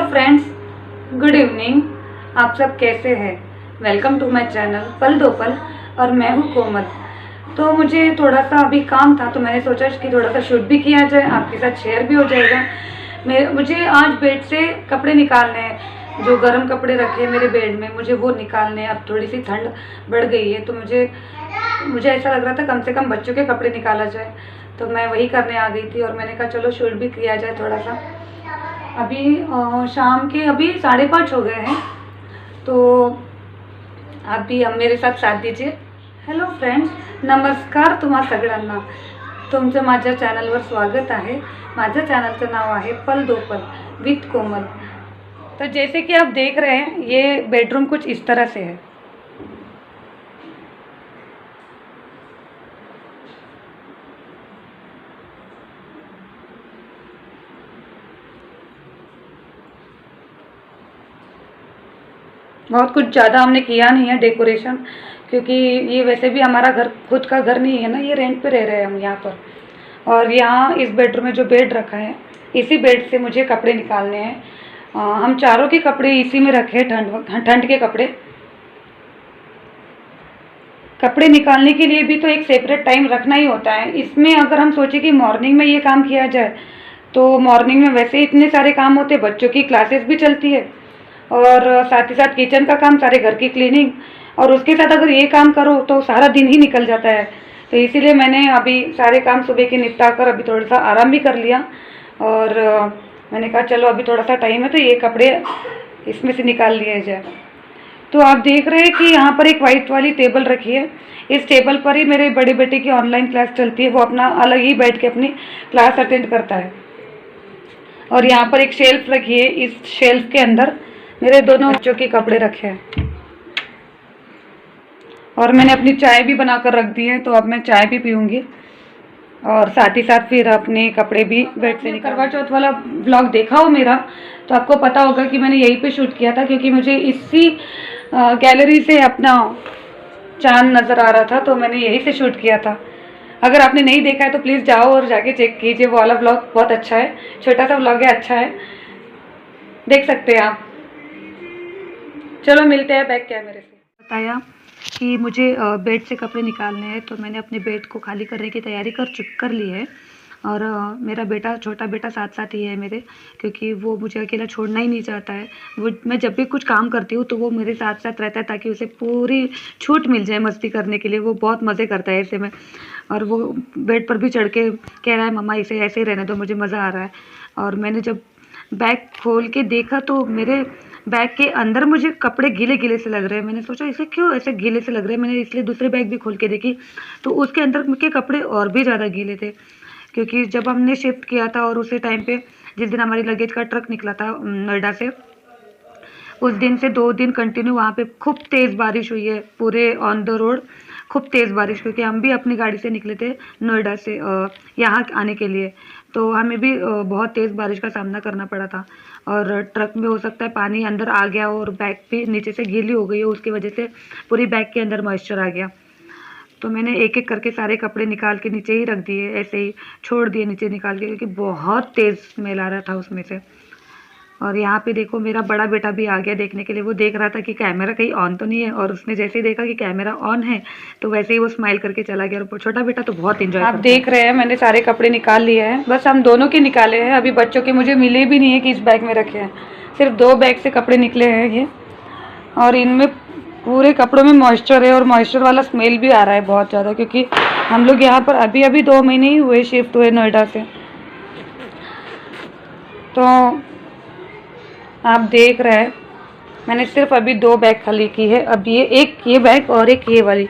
Friends, good evening. आप सब कैसे हैं? वेलकम टू माय चैनल पल दो पल और मैं हूँ कोमल। तो मुझे थोड़ा सा अभी काम था तो मैंने सोचा कि थोड़ा सा शूट भी किया जाए, आपके साथ शेयर भी हो जाएगा। मुझे आज बेड से कपड़े निकालने हैं, जो गर्म कपड़े रखे हैं मेरे बेड में मुझे वो निकालने हैं। अब थोड़ी सी ठंड बढ़ गई है तो मुझे ऐसा लग रहा था कम से कम बच्चों के कपड़े निकाला जाए, तो मैं वही करने आ गई थी और मैंने कहा चलो शूट भी किया जाए थोड़ा सा। अभी शाम के अभी 5:30 हो गए हैं, तो आप भी अब मेरे साथ दीजिए। हॅलो फ्रेंड्स, नमस्कार तुम्हा सगळ्यांना। तुमचं माझ्या चॅनलवर स्वागत आहे। माझ्या चॅनलचं नाव आहे पल दो पल विथ कोमल। तो जैसे कि आप देख रहे हैं ये बेडरूम कुछ इस तरह से है। बहुत कुछ ज़्यादा हमने किया नहीं है डेकोरेशन, क्योंकि ये वैसे भी हमारा घर खुद का घर नहीं है ना, ये रेंट पे रह रहे हैं हम यहाँ पर। और यहाँ इस बेडरूम में जो बेड रखा है इसी बेड से मुझे कपड़े निकालने हैं। हम चारों के कपड़े इसी में रखे हैं, ठंड के कपड़े निकालने के लिए भी तो एक सेपरेट टाइम रखना ही होता है। इसमें अगर हम सोचें कि मॉर्निंग में ये काम किया जाए तो मॉर्निंग में वैसे इतने सारे काम होते, बच्चों की क्लासेस भी चलती है और साथ ही साथ किचन का काम, सारे घर की क्लीनिंग, और उसके साथ अगर ये काम करो तो सारा दिन ही निकल जाता है। तो इसीलिए मैंने अभी सारे काम सुबह के निपटा कर अभी थोड़ा सा आराम भी कर लिया और मैंने कहा चलो अभी थोड़ा सा टाइम है तो ये कपड़े इसमें से निकाल लिए जाए। तो आप देख रहे हैं कि यहाँ पर एक वाइट वाली टेबल रखी है। इस टेबल पर ही मेरे बड़े बेटे की ऑनलाइन क्लास चलती है, वो अपना अलग ही बैठ के अपनी क्लास अटेंड करता है। और यहाँ पर एक शेल्फ रखी है, इस शेल्फ के अंदर मेरे दोनों बच्चों के कपड़े रखे हैं और मैंने अपनी चाय भी बनाकर रख दी है, तो अब मैं चाय भी पीऊँगी और साथ ही साथ फिर अपने कपड़े भी बेड से निकाल। करवा चौथ वाला ब्लॉग देखा हो मेरा तो आपको पता होगा कि मैंने यहीं पे शूट किया था, क्योंकि मुझे इसी गैलरी से अपना चांद नज़र आ रहा था तो मैंने यहीं से शूट किया था। अगर आपने नहीं देखा है तो प्लीज़ जाओ और जाके चेक कीजिए, वो वाला ब्लॉग बहुत अच्छा है, छोटा सा ब्लॉग है, अच्छा है, देख सकते हैं आप। चलो मिलते हैं बैक कैमरे से। बताया कि मुझे बेड से कपड़े निकालने हैं तो मैंने अपने बेड को खाली करने की तैयारी कर ली है। और मेरा बेटा, छोटा बेटा साथ ही है मेरे, क्योंकि वो मुझे अकेला छोड़ना ही नहीं चाहता है। वो मैं जब भी कुछ काम करती हूँ तो वो मेरे साथ रहता है ताकि उसे पूरी छूट मिल जाए मस्ती करने के लिए। वो बहुत मज़े करता है ऐसे में, और वो बेड पर भी चढ़ के कह रहा है मम्मा इसे ऐसे ही रहने दो, मुझे मज़ा आ रहा है। और मैंने जब बैग खोल के देखा तो मेरे बैग के अंदर मुझे कपड़े गीले से लग रहे हैं। मैंने सोचा इसे क्यों ऐसे गीले से लग रहे हैं, मैंने इसलिए दूसरे बैग भी खोल के देखी तो उसके अंदर के कपड़े और भी ज़्यादा गीले थे। क्योंकि जब हमने शिफ्ट किया था और उसी टाइम पे जिस दिन हमारी लगेज का ट्रक निकला था नोएडा से, उस दिन से 2 दिन कंटिन्यू वहाँ पे खूब तेज़ बारिश हुई है, पूरे ऑन द रोड खूब तेज़ बारिश, क्योंकि हम भी अपनी गाड़ी से निकले थे नोएडा से यहाँ आने के लिए, तो हमें भी बहुत तेज़ बारिश का सामना करना पड़ा था। और ट्रक में हो सकता है पानी अंदर आ गया और बैग भी नीचे से गीली हो गई है, उसकी वजह से पूरी बैग के अंदर मॉइस्चर आ गया। तो मैंने एक एक करके सारे कपड़े निकाल के नीचे ही रख दिए, ऐसे ही छोड़ दिए नीचे निकाल के, क्योंकि बहुत तेज़ स्मेल आ रहा था उसमें से। और यहाँ पे देखो मेरा बड़ा बेटा भी आ गया देखने के लिए। वो देख रहा था कि कैमरा कहीं ऑन तो नहीं है, और उसने जैसे ही देखा कि कैमरा ऑन है तो वैसे ही वो स्माइल करके चला गया। और छोटा बेटा तो बहुत एंजॉय करता है। आप देख रहे हैं मैंने सारे कपड़े निकाल लिए हैं, बस हम दोनों के निकाले हैं, अभी बच्चों के मुझे मिले भी नहीं है कि इस बैग में रखे हैं। सिर्फ 2 बैग से कपड़े निकले हैं ये, और इनमें पूरे कपड़ों में मॉइस्चर है और मॉइस्चर वाला स्मेल भी आ रहा है बहुत ज़्यादा, क्योंकि हम लोग यहाँ पर अभी 2 महीने ही हुए शिफ्ट हुए नोएडा से। तो आप देख रहे हैं मैंने सिर्फ अभी 2 बैग खाली की है, अब ये बैग और एक ये वाली,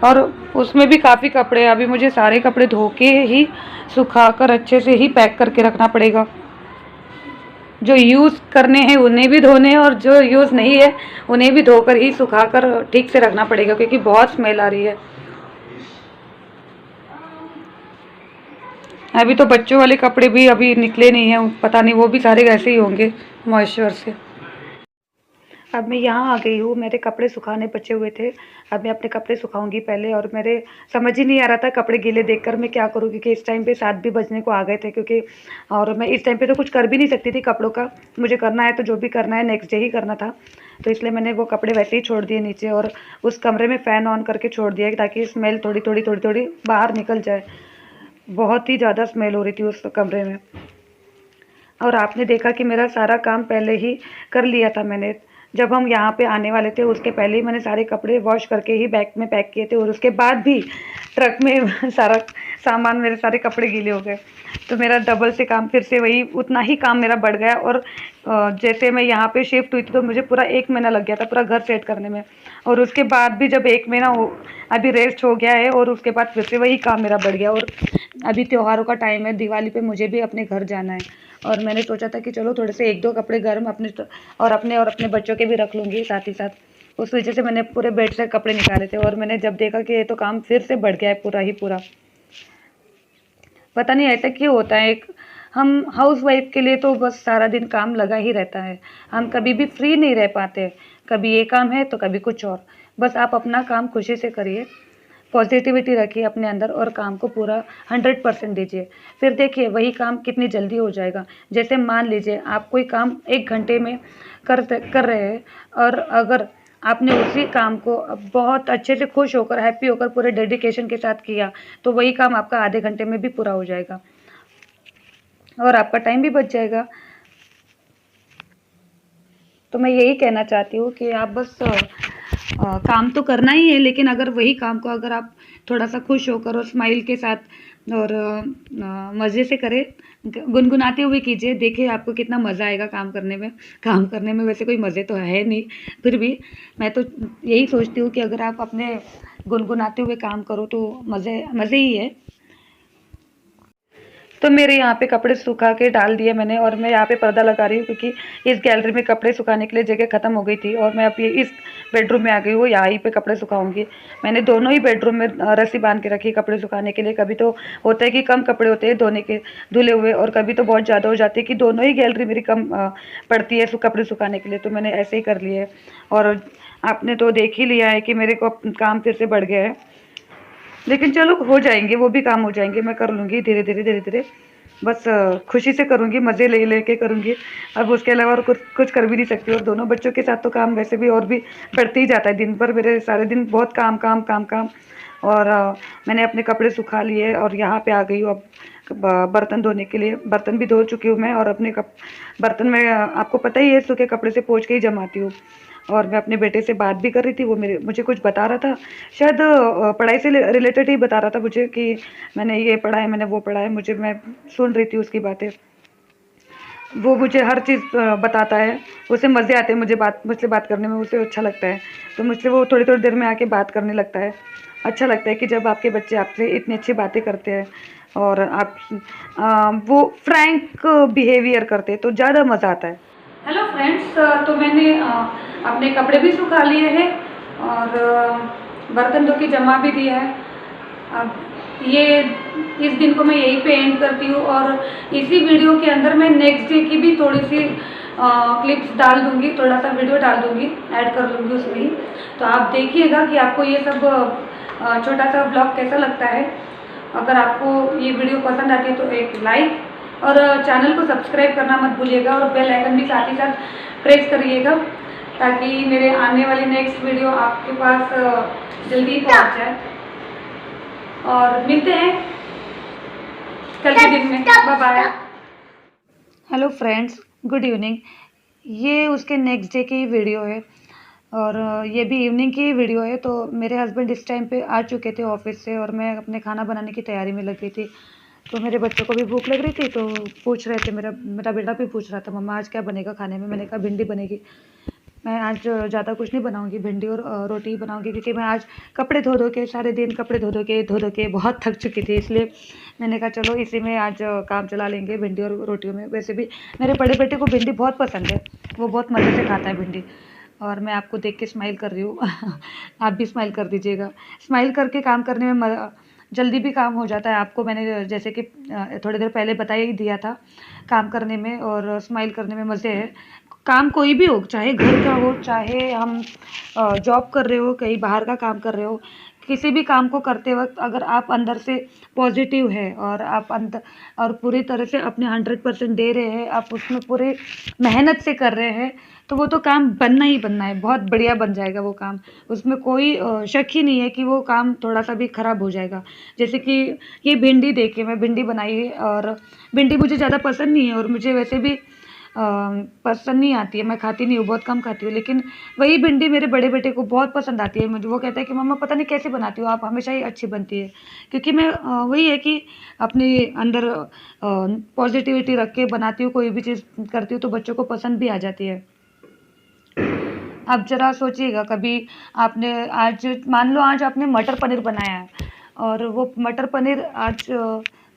और उसमें भी काफ़ी कपड़े हैं। अभी मुझे सारे कपड़े धो के ही सुखाकर अच्छे से ही पैक करके रखना पड़ेगा। जो यूज़ करने हैं उन्हें भी धोने हैं और जो यूज़ नहीं है उन्हें भी धोकर ही सुखाकर ठीक से रखना पड़ेगा, क्योंकि बहुत स्मेल आ रही है। अभी तो बच्चों वाले कपड़े भी अभी निकले नहीं हैं, पता नहीं वो भी सारे ऐसे ही होंगे मॉइस्चर से। अब मैं यहाँ आ गई हूँ, मेरे कपड़े सुखाने बचे हुए थे। अब मैं अपने कपड़े सुखाऊंगी पहले, और मेरे समझ ही नहीं आ रहा था कपड़े गीले देखकर मैं क्या करूँ, क्योंकि इस टाइम पे 7 भी बजने को आ गए थे, क्योंकि और मैं इस टाइम पे तो कुछ कर भी नहीं सकती थी कपड़ों का। मुझे करना है तो जो भी करना है नेक्स्ट डे ही करना था, तो इसलिए मैंने वो कपड़े वैसे ही छोड़ दिए नीचे, और उस कमरे में फ़ैन ऑन करके छोड़ दिया ताकि स्मेल थोड़ी बाहर निकल जाए। बहुत ही ज़्यादा स्मेल हो रही थी उस कमरे में। और आपने देखा कि मेरा सारा काम पहले ही कर लिया था मैंने। जब हम यहाँ पे आने वाले थे उसके पहले ही मैंने सारे कपड़े वॉश करके ही बैग में पैक किए थे, और उसके बाद भी ट्रक में सारा सामान, मेरे सारे कपड़े गीले हो गए। तो मेरा डबल से काम, फिर से वही उतना ही काम मेरा बढ़ गया। और जैसे मैं यहाँ पे शिफ्ट हुई थी तो मुझे पूरा 1 महीना लग गया था पूरा घर सेट करने में, और उसके बाद भी जब 1 महीना हो अभी रेस्ट हो गया है, और उसके बाद फिर से वही काम मेरा बढ़ गया। और अभी त्योहारों का टाइम है, दिवाली पे मुझे भी अपने घर जाना है, और मैंने सोचा था कि चलो थोड़े से 1-2 कपड़े गर्म अपने और अपने बच्चों के भी रख लूँगी साथ ही साथ। उस वजह से मैंने पूरे बेड से कपड़े निकाले थे, और मैंने जब देखा कि ये तो काम फिर से बढ़ गया है पूरा ही पूरा। पता नहीं ऐसा क्यों होता है। एक हम हाउसवाइफ के लिए तो बस सारा दिन काम लगा ही रहता है, हम कभी भी फ्री नहीं रह पाते। कभी ये काम है तो कभी कुछ और। बस आप अपना काम खुशी से करिए, पॉजिटिविटी रखिए अपने अंदर, और काम को पूरा 100% दीजिए। फिर देखिए वही काम कितनी जल्दी हो जाएगा। जैसे मान लीजिए आप कोई काम 1 घंटे में कर रहे हैं, और अगर आपने उसी काम को बहुत अच्छे से खुश होकर, हैप्पी होकर, पूरे डेडिकेशन के साथ किया, तो वही काम आपका आधे घंटे में भी पूरा हो जाएगा, और आपका टाइम भी बच जाएगा। तो मैं यही कहना चाहती हूँ कि आप बस काम तो करना ही है, लेकिन अगर वही काम को अगर आप थोड़ा-सा खुश होकर और स्माइल के साथ और मज़े से करें, गुनगुनाते हुए कीजिए, देखिए आपको कितना मज़ा आएगा काम करने में। काम करने में वैसे कोई मज़े तो है नहीं, फिर भी मैं तो यही सोचती हूँ कि अगर आप अपने गुनगुनाते हुए काम करो तो मज़े मज़े ही है। तो मेरे यहाँ पे कपड़े सुखा के डाल दिए मैंने, और मैं यहाँ पे पर्दा लगा रही हूँ, क्योंकि इस गैलरी में कपड़े सुखाने के लिए जगह ख़त्म हो गई थी, और मैं अब ये इस बेडरूम में आ गई हूँ, यहाँ ही पे कपड़े सुखाऊंगी। मैंने दोनों ही बेडरूम में रस्सी बांध के रखी कपड़े सुखाने के लिए। कभी तो होता है कि कम कपड़े होते हैं धोने के, धुले हुए, और कभी तो बहुत ज़्यादा हो जाती है कि दोनों ही गैलरी मेरी कम पड़ती है कपड़े सुखाने के लिए। तो मैंने ऐसे ही कर लिए है, और आपने तो देख ही लिया है कि मेरे को काम फिर से बढ़ गया है। लेकिन चलो हो जाएंगे, वो भी काम हो जाएंगे, मैं कर लूँगी धीरे धीरे। बस खुशी से करूँगी, मज़े ले लेके करूँगी। अब उसके अलावा और कुछ कर भी नहीं सकती, और दोनों बच्चों के साथ तो काम वैसे भी और भी बढ़ते ही जाता है। दिन भर मेरे सारे दिन बहुत काम काम काम काम। और मैंने अपने कपड़े सुखा लिए, और यहाँ पे आ गई हूँ अब बर्तन धोने के लिए। बर्तन भी धो चुकी हूँ मैं, और अपने बर्तन में आपको पता ही है सूखे कपड़े से पोंछ के ही जमाती हूँ। और मैं अपने बेटे से बात भी कर रही थी, वो मुझे कुछ बता रहा था, शायद पढ़ाई से रिलेटेड ही बता रहा था मुझे कि मैंने ये पढ़ा है, मैंने वो पढ़ा है। मैं सुन रही थी उसकी बातें। वो मुझे हर चीज़ बताता है, उसे मज़े आते हैं मुझसे बात करने में, उसे अच्छा लगता है। तो मुझसे वो थोड़ी देर में आके बात करने लगता है। अच्छा लगता है कि जब आपके बच्चे आपसे इतनी अच्छी बातें करते हैं, और आप वो फ्रैंक बिहेवियर करते हैं, तो ज़्यादा मज़ा आता है। हेलो फ्रेंड्स, तो मैंने अपने कपड़े भी सुखा लिए हैं, और बर्तन धो के जमा भी दिया है। अब ये इस दिन को मैं यहीं पे एंड करती हूँ, और इसी वीडियो के अंदर मैं नेक्स्ट डे की भी थोड़ी सी क्लिप्स डाल दूँगी, थोड़ा सा वीडियो डाल दूँगी, ऐड कर लूँगी उसमें ही। तो आप देखिएगा कि आपको ये सब छोटा सा ब्लॉग कैसा लगता है। अगर आपको ये वीडियो पसंद आती है तो एक लाइक, और चैनल को सब्सक्राइब करना मत भूलिएगा, और बेल आइकन भी साथ ही साथ प्रेस करिएगा, ताकि मेरे आने वाली नेक्स्ट वीडियो आपके पास जल्दी पहुंच जाए। और मिलते हैं कल के दिन में। Bye bye. Hello friends, good evening. ये उसके नेक्स्ट डे की वीडियो है, और ये भी इवनिंग की वीडियो है। तो मेरे हस्बैंड इस टाइम पे आ चुके थे ऑफिस से, और मैं अपने खाना बनाने की तैयारी में लग गई थी। तो मेरे बच्चों को भी भूख लग रही थी, तो पूछ रहे थे, मेरा बेटा भी पूछ रहा था, मम्मा आज क्या बनेगा खाने में। मैंने कहा भिंडी बनेगी। मैं आज ज़्यादा कुछ नहीं बनाऊंगी, भिंडी और रोटी ही बनाऊंगी, क्योंकि मैं आज कपड़े धो के सारे दिन कपड़े धो के बहुत थक चुकी थी। इसलिए मैंने कहा चलो इसी में आज काम चला लेंगे, भिंडी और रोटियों में। वैसे भी मेरे बड़े बेटे को भिंडी बहुत पसंद है, वो बहुत मज़े से खाता है भिंडी। और मैं आपको देख के स्माइल कर रही हूँ आप भी स्माइल कर दीजिएगा। स्माइल करके काम करने में जल्दी भी काम हो जाता है। आपको मैंने जैसे कि थोड़ी देर पहले बता ही दिया था, काम करने में और स्माइल करने में मज़े है। काम कोई भी हो, चाहे घर का हो, चाहे हम जॉब कर रहे हो, कहीं बाहर का काम कर रहे हो, किसी भी काम को करते वक़्त अगर आप अंदर से पॉज़िटिव है और आप अंदर और पूरी तरह से अपने 100% दे रहे हैं, आप उसमें पूरे मेहनत से कर रहे हैं, तो वो तो काम बनना ही बनना है, बहुत बढ़िया बन जाएगा वो काम। उसमें कोई शक ही नहीं है कि वो काम थोड़ा-सा भी खराब हो जाएगा। जैसे कि ये भिंडी देखिए, मैं भिंडी बनाई है और भिंडी मुझे ज़्यादा पसंद नहीं है और मुझे वैसे भी पसंद नहीं आती है, मैं खाती नहीं हूँ, बहुत कम खाती हूँ। लेकिन वही भिंडी मेरे बड़े बेटे को बहुत पसंद आती है। मुझे वो कहता है कि मम्मा पता नहीं कैसे बनाती हो आप, हमेशा ही अच्छी बनती है। क्योंकि मैं वही है कि अपने अंदर पॉज़िटिविटी रख के बनाती हूँ, कोई भी चीज़ करती हूँ तो बच्चों को पसंद भी आ जाती है। अब ज़रा सोचिएगा, कभी आपने आज मान लो आज आपने मटर पनीर बनाया है और वो मटर पनीर आज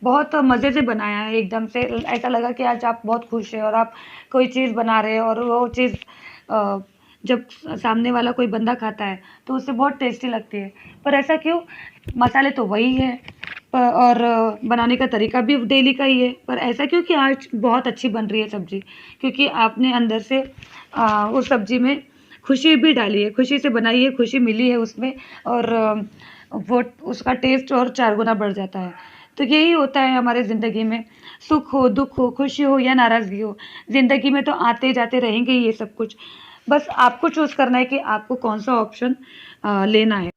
बहुत मज़े से बनाया है, एकदम से ऐसा लगा कि आज आप बहुत खुश हैं और आप कोई चीज़ बना रहे हैं और वो चीज़ जब सामने वाला कोई बंदा खाता है तो उसे बहुत टेस्टी लगती है। पर ऐसा क्यों? मसाले तो वही है और बनाने का तरीका भी डेली का ही है, पर ऐसा क्यों कि आज बहुत अच्छी बन रही है सब्ज़ी? क्योंकि आपने अंदर से उस सब्ज़ी में खुशी भी डाली है, खुशी से बनाई है, खुशी मिली है उसमें और वो उसका टेस्ट और 4 गुना बढ़ जाता है। तो यही होता है हमारे ज़िंदगी में, सुख हो, दुःख हो, खुशी हो या नाराज़गी हो, ज़िंदगी में तो आते-जाते रहेंगे ही ये सब कुछ। बस आपको चूज़ करना है कि आपको कौन-सा ऑप्शन लेना है।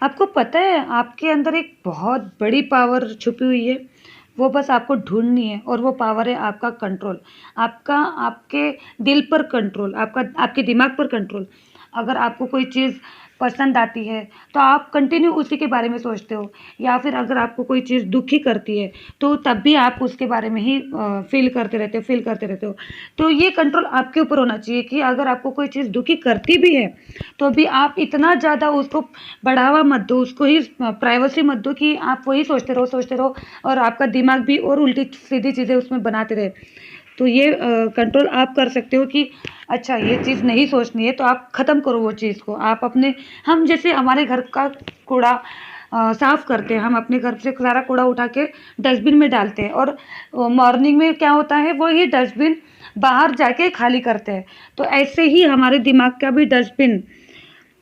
आपको पता है आपके अंदर एक बहुत बड़ी पावर छुपी हुई है, वो बस आपको ढूँढनी है और वो पावर है आपका कंट्रोल। आपका आपके दिल पर कंट्रोल, आपका आपके दिमाग पर कंट्रोल। अगर आपको कोई चीज़ पसंद आती है, तो आप कंटिन्यू उसी के बारे में सोचते हो या फिर अगर आपको कोई चीज़ दुखी करती है, तो तब भी आप उसके बारे में ही फ़ील करते रहते हो। तो ये कंट्रोल आपके ऊपर होना चाहिए कि अगर आपको कोई चीज़ दुखी करती भी है, तो भी आप इतना ज़्यादा उसको बढ़ावा मत दो, उसको ही प्राइवेसी मत दो कि आप वही सोचते रहो और आपका दिमाग भी और उल्टी-सीधी चीज़ें उसमें बनाते रहे। तो ये कंट्रोल आप कर सकते हो कि अच्छा ये चीज़ नहीं सोचनी है तो आप ख़त्म करो वो चीज़ को। आप अपने हम जैसे हमारे घर का कूड़ा साफ़ करते हैं, हम अपने घर से सारा कूड़ा उठा के डस्टबिन में डालते हैं और मॉर्निंग में क्या होता है वही डस्टबिन बाहर जाके खाली करते हैं। तो ऐसे ही हमारे दिमाग का भी डस्टबिन,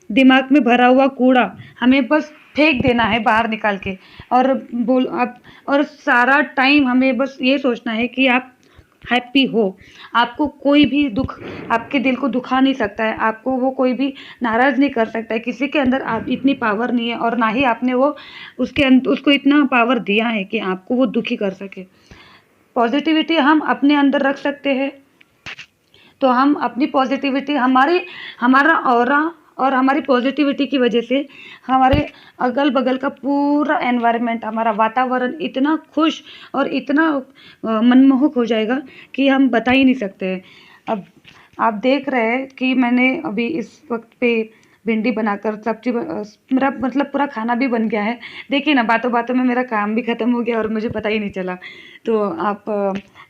दिमाग में भरा हुआ कूड़ा हमें बस फेंक देना है बाहर निकाल के और बोल आप और सारा टाइम हमें बस ये सोचना है कि आप हैप्पी हो। आपको कोई भी दुःख आपके दिल को दुखा नहीं सकता है, आपको वो कोई भी नाराज़ नहीं कर सकता है। किसी के अंदर आप इतनी पावर नहीं है और ना ही आपने वो उसको इतना पावर दिया है कि आपको वो दुखी कर सके। पॉज़िटिविटी हम अपने अंदर रख सकते हैं, तो हम अपनी पॉज़िटिविटी हमारा ऑरा और हमारी पॉज़िटिविटी की वजह से हमारे अगल-बगल का पूरा एनवायरनमेंट, हमारा वातावरण इतना खुश और इतना मनमोहक हो जाएगा कि हम बता ही नहीं सकते हैं। अब आप देख रहे हैं कि मैंने अभी इस वक़्त पे भिंडी बनाकर सब्ज़ी मेरा मतलब पूरा खाना भी बन गया है। देखिए ना, बातों-बातों में मेरा काम भी ख़त्म हो गया और मुझे पता ही नहीं चला। तो आप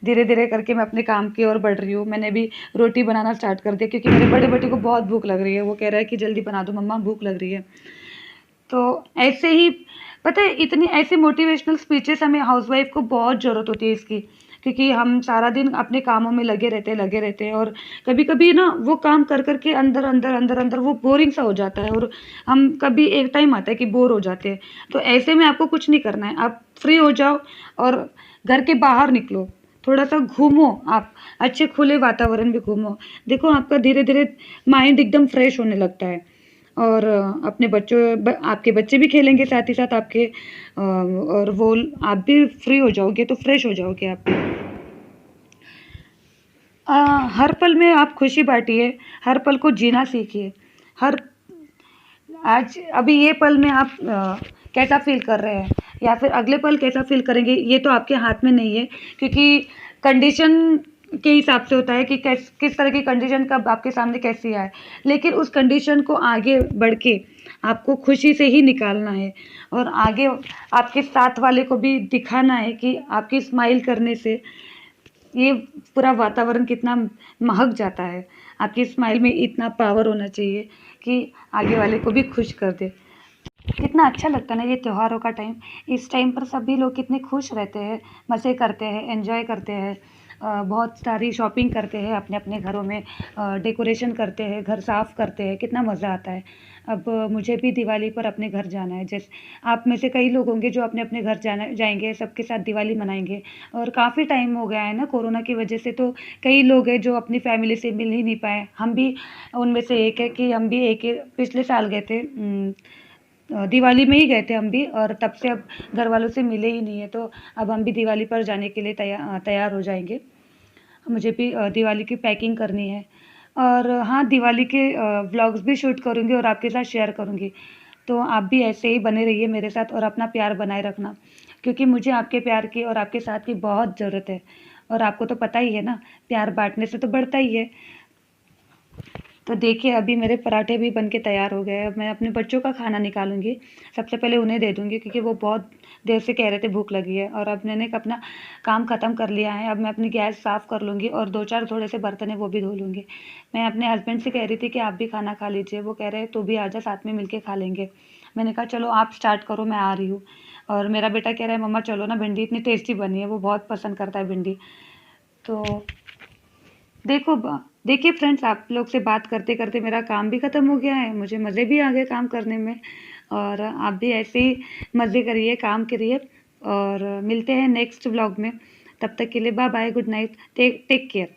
धीरे-धीरे करके मैं अपने काम की ओर बढ़ रही हूँ। मैंने भी रोटी बनाना स्टार्ट कर दिया क्योंकि मेरे बड़े बेटे को बहुत भूख लग रही है। वो कह रहा है कि जल्दी बना दो मम्मा, भूख लग रही है। तो ऐसे ही पता है इतनी ऐसी मोटिवेशनल स्पीचेस हमें हाउसवाइफ को बहुत ज़रूरत होती है इसकी, क्योंकि हम सारा दिन अपने कामों में लगे रहते हैं और कभी-कभी ना वो काम कर के अंदर वो बोरिंग सा हो जाता है और हम कभी एक टाइम आता है कि बोर हो जाते हैं। तो ऐसे में आपको कुछ नहीं करना है, आप फ्री हो जाओ और घर के बाहर निकलो, थोड़ा-सा घूमो आप, अच्छे खुले वातावरण में घूमो। देखो आपका धीरे-धीरे माइंड एकदम फ्रेश होने लगता है और अपने आपके बच्चे भी खेलेंगे साथ ही साथ आपके और वो आप भी फ्री हो जाओगे तो फ्रेश हो जाओगे आप भी। हर पल में आप खुशी बाँटिए, हर पल को जीना सीखिए। हर आज अभी ये पल में आप कैसा फ़ील कर रहे हैं या फिर अगले पल कैसा फ़ील करेंगे, ये तो आपके हाथ में नहीं है क्योंकि कंडीशन के हिसाब से होता है कि किस तरह की कंडीशन कब आपके सामने कैसी आए। लेकिन उस कंडीशन को आगे बढ़ के आपको खुशी से ही निकालना है और आगे आपके साथ वाले को भी दिखाना है कि आपकी स्माइल करने से ये पूरा वातावरण कितना महक जाता है। आपकी स्माइल में इतना पावर होना चाहिए कि आगे वाले को भी खुश कर दे। कितना अच्छा लगता है ना ये त्योहारों का टाइम। इस टाइम पर सभी लोग कितने खुश रहते हैं, मज़े करते हैं, एन्जॉय करते हैं बहुत सारी शॉपिंग करते हैं, अपने अपने घरों में डेकोरेशन करते हैं, घर साफ़ करते हैं, कितना मज़ा आता है। अब मुझे भी दिवाली पर अपने घर जाना है। जैसे आप में से कई लोग होंगे जो अपने अपने घर जाएंगे, सबके साथ दिवाली मनाएंगे। और काफ़ी टाइम हो गया है ना कोरोना की वजह से, तो कई लोग हैं जो अपनी फैमिली से मिल ही नहीं पाए। हम भी उनमें से एक है कि हम भी एक पिछले साल गए थे, दिवाली में ही गए थे हम भी, और तब से अब घर वालों से मिले ही नहीं है। तो अब हम भी दिवाली पर जाने के लिए तैयार हो जाएंगे। मुझे भी दिवाली की पैकिंग करनी है। और हाँ, दिवाली के व्लॉग्स भी शूट करूँगी और आपके साथ शेयर करूँगी। तो आप भी ऐसे ही बने रहिए मेरे साथ और अपना प्यार बनाए रखना, क्योंकि मुझे आपके प्यार की और आपके साथ की बहुत ज़रूरत है। और आपको तो पता ही है ना, प्यार बाँटने से तो बढ़ता ही है। तो देखिए, अभी मेरे पराठे भी बन के तैयार हो गए हैं। अब मैं अपने बच्चों का खाना निकालूँगी। सबसे पहले उन्हें दे दूँगी, क्योंकि वो बहुत देर से कह रहे थे भूख लगी है। और अब मैंने अपना काम ख़त्म कर लिया है। अब मैं अपनी गैस साफ़ कर लूँगी और 2-4 थोड़े से बर्तन हैं वो भी धो लूँगी। मैं अपने हस्बैंड से कह रही थी कि आप भी खाना खा लीजिए। वो कह रहे हैं तू भी आ जा, साथ में मिल के खा लेंगे। मैंने कहा चलो आप स्टार्ट करो, मैं आ रही हूँ। और मेरा बेटा कह रहा है मम्मा चलो ना, भिंडी इतनी टेस्टी बनी है, वो बहुत पसंद करता है भिंडी। तो देखिए फ्रेंड्स, आप लोग से बात करते करते मेरा काम भी ख़त्म हो गया है। मुझे मज़े भी आ गए काम करने में। और आप भी ऐसे ही मज़े करिए, काम करिए। और मिलते हैं नेक्स्ट व्लॉग में। तब तक के लिए bye bye, good night, take care.